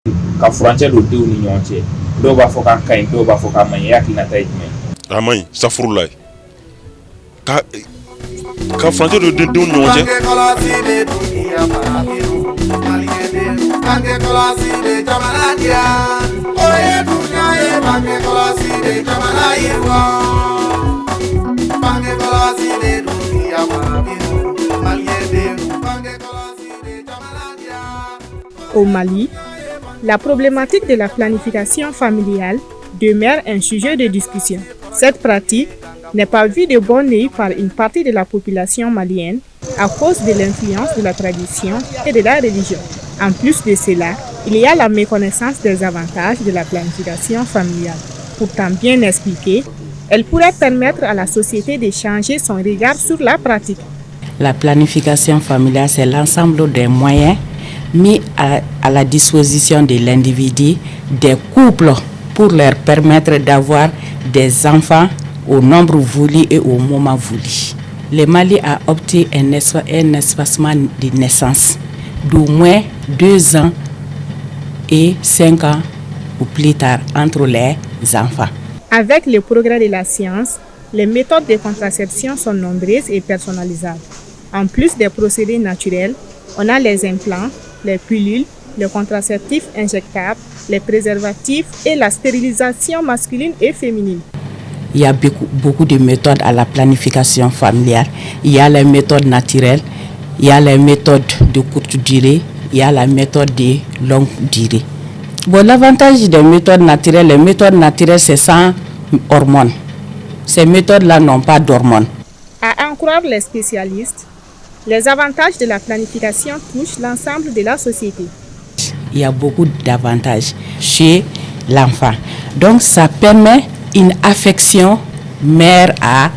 Ka frontière do denw ni ɲɔgɔn cɛ dɔw b'a fɔ k'a ka ɲi dɔw b'a fɔ k'a man ɲi hakilinata ye jumɛn a man ɲi safurulaye ka frontière do denw ni ɲɔgɔn cɛ Au Mali, la problématique de la planification familiale demeure un sujet de discussion. Cette pratique n'est pas vue de bon œil par une partie de la population malienne à cause de l'influence de la tradition et de la religion. En plus de cela, il y a la méconnaissance des avantages de la planification familiale. Pourtant bien expliquée, elle pourrait permettre à la société de changer son regard sur la pratique. La planification familiale, c'est l'ensemble des moyens mis à la disposition de l'individu, des couples, pour leur permettre d'avoir des enfants au nombre voulu et au moment voulu. Le Mali a opté un espacement de naissance d'au moins 2 ans et 5 ans ou plus tard entre les enfants. Avec le progrès de la science, les méthodes de contraception sont nombreuses et personnalisables. En plus des procédés naturels, on a les implants, les pilules, les contraceptifs injectables, les préservatifs et la stérilisation masculine et féminine. Il y a beaucoup de méthodes à la planification familiale. Il y a les méthodes naturelles, il y a les méthodes de courte durée, il y a la méthode de longue durée. Bon, l'avantage des méthodes naturelles, les méthodes naturelles, c'est sans hormones. Ces méthodes-là n'ont pas d'hormones. À en croire les spécialistes, les avantages de la planification touchent l'ensemble de la société. Il y a beaucoup d'avantages chez l'enfant. Donc, ça permet une affection mère à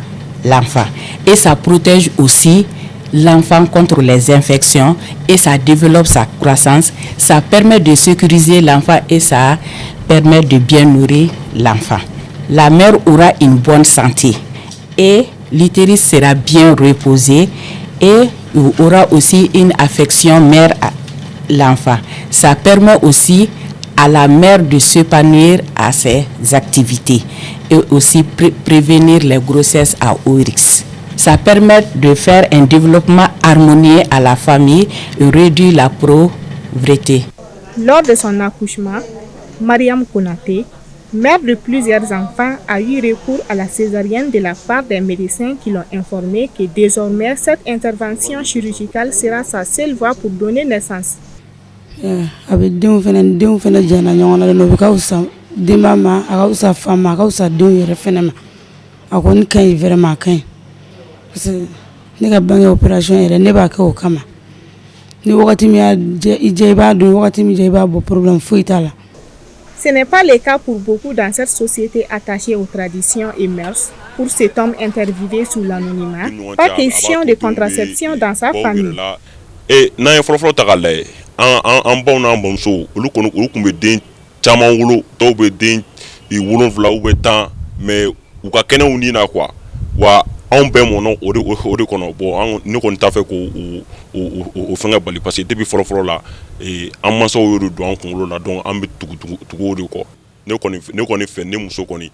l'enfant. Et ça protège aussi l'enfant contre les infections et ça développe sa croissance. Ça permet de sécuriser l'enfant et ça permet de bien nourrir l'enfant. La mère aura une bonne santé et l'utérus sera bien reposé et aura aussi une affection mère à l'enfant. Ça permet aussi à la mère de s'épanouir à ses activités et aussi prévenir les grossesses à haut risque. Ça permet de faire un développement harmonieux à la famille et réduire la pauvreté. Lors de son accouchement, Mariam Konaté, mère de plusieurs enfants, a eu recours à la césarienne de la part des médecins qui l'ont informé que désormais cette intervention chirurgicale sera sa seule voie pour donner naissance. Denw fana jana ɲɔgɔn na o bɛ ka wusa denba ma a ka wusa fa ma a ka wusa denw yɛrɛ fana ma a kɔni ka ɲi vraiment a ka ɲi parce que ne ka bange opération yɛrɛ ne b'a kɛ o kama ni wagati min y'a diya i b'a dun wagati min diya i b'a bɔ problème foyi t'a la. Ce n'est pas le cas pour beaucoup dans cette société attachée aux traditions et mœurs. Pour cet homme interviewé sous l'anonymat, pas question de contraception dans sa famille. Et n'an ye fɔlɔfɔlɔ ta k'a lajɛ an baw n'an bamusow olu tun bɛ den caman wolo dɔw bɛ den 7 ou 10 mais u ka kɛnɛw ni na quoi wa anw bɛɛ mɔnna o de kɔnɔ bon ne kɔni t'a fɛ k'o fɛngɛ bali parce que depuis fɔlɔfɔlɔ la an mansaw y'o de don an kunkolo la donc an bɛ tugu o de kɔ ne kɔni fɛ ne muso kɔni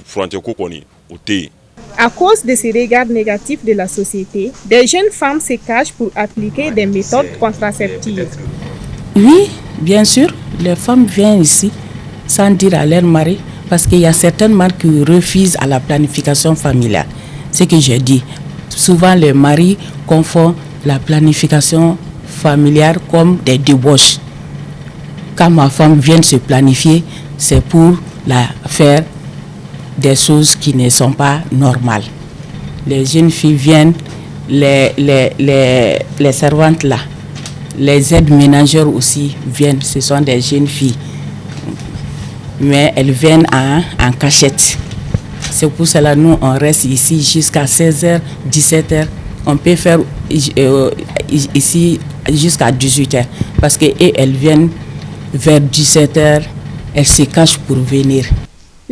furancɛ ko kɔni o tɛ yen. À cause de ces regards négatifs de la société, des jeunes femmes se cachent pour appliquer des méthodes contraceptives. Oui, bien sûr, les femmes viennent ici sans dire à leur mari parce qu'il y a certaines mères qui refusent à la planification familiale. Ce que j'ai dit, souvent les maris confondent la planification familiale comme des débauches. Quand ma femme vient se planifier, c'est pour la faire des choses qui ne sont pas normales. Les jeunes filles viennent, les servantes là, les aides ménagères aussi viennent, ce sont des jeunes filles. Mais elles viennent en cachette. C'est pour cela que nous on reste ici jusqu'à 16h, 17h. On peut faire ici jusqu'à 18h. Parce qu'elles viennent vers 17h, elles se cachent pour venir.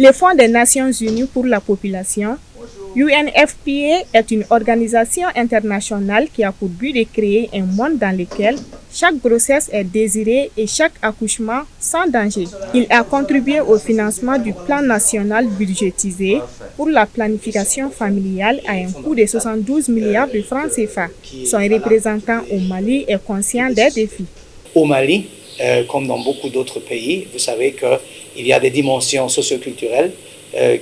Le Fonds des Nations Unies pour la population UNFPA est une organisation internationale qui a pour but de créer un monde dans lequel chaque grossesse est désirée et chaque accouchement sans danger. Il a contribué au financement du plan national budgétisé pour la planification familiale à un coût de 72 milliards de francs CFA. Son représentant au Mali est conscient des défis. Au Mali, comme dans beaucoup d'autres pays, vous savez qu'il y a des dimensions socioculturelles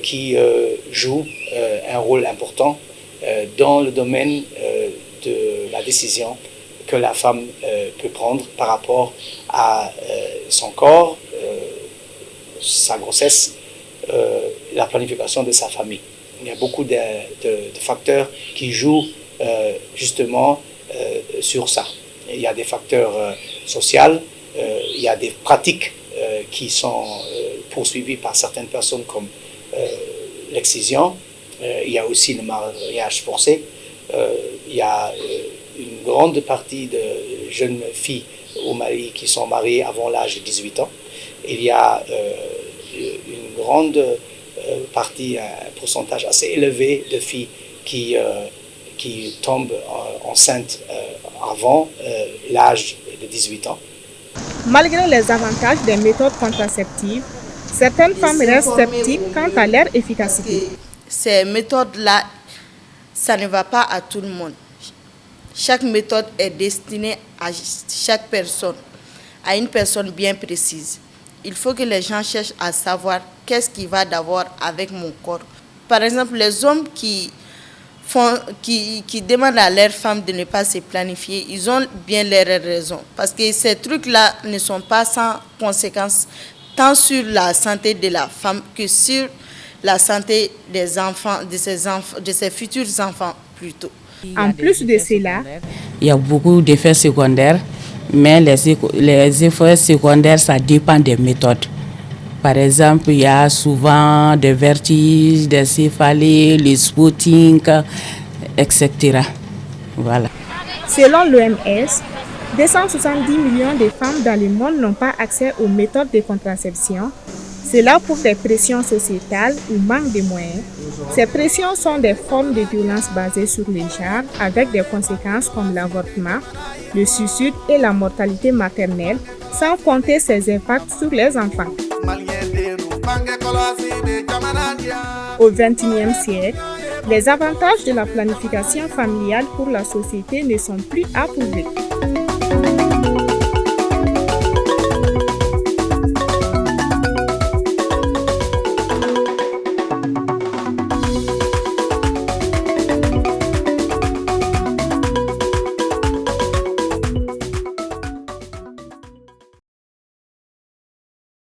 qui jouent un rôle important dans le domaine de la décision que la femme peut prendre par rapport à son corps, sa grossesse, la planification de sa famille. Il y a beaucoup de facteurs qui jouent justement sur ça. Il y a des facteurs sociaux, il y a des pratiques qui sont poursuivies par certaines personnes comme l'excision, il y a aussi le mariage forcé, il y a une grande partie de jeunes filles au Mali qui sont mariées avant l'âge de 18 ans. Il y a une grande partie, un pourcentage assez élevé de filles qui tombent enceintes avant l'âge de 18 ans. Malgré les avantages des méthodes contraceptives, certaines femmes restent sceptiques quant à leur efficacité. Ces méthodes-là, ça ne va pas à tout le monde. Chaque méthode est destinée à chaque personne, à une personne bien précise. Il faut que les gens cherchent à savoir qu'est-ce qui va d'abord avec mon corps. Par exemple, les hommes qui demandent à leurs femmes de ne pas se planifier, ils ont bien leurs raisons. Parce que ces trucs-là ne sont pas sans conséquences, tant sur la santé de la femme que sur la santé des enfants, de ses futurs enfants plutôt. En plus de cela, il y a beaucoup d'effets secondaires, mais les effets secondaires, ça dépend des méthodes. Par exemple, il y a souvent des vertiges, des céphalées, les spotting, etc. Voilà. Selon l'OMS, 270 millions de femmes dans le monde n'ont pas accès aux méthodes de contraception. Cela pour des pressions sociétales ou manque de moyens. Ces pressions sont des formes de violence basées sur le genre avec des conséquences comme l'avortement, le suicide et la mortalité maternelle, sans compter ses impacts sur les enfants. Au XXIe siècle, les avantages de la planification familiale pour la société ne sont plus à prouver.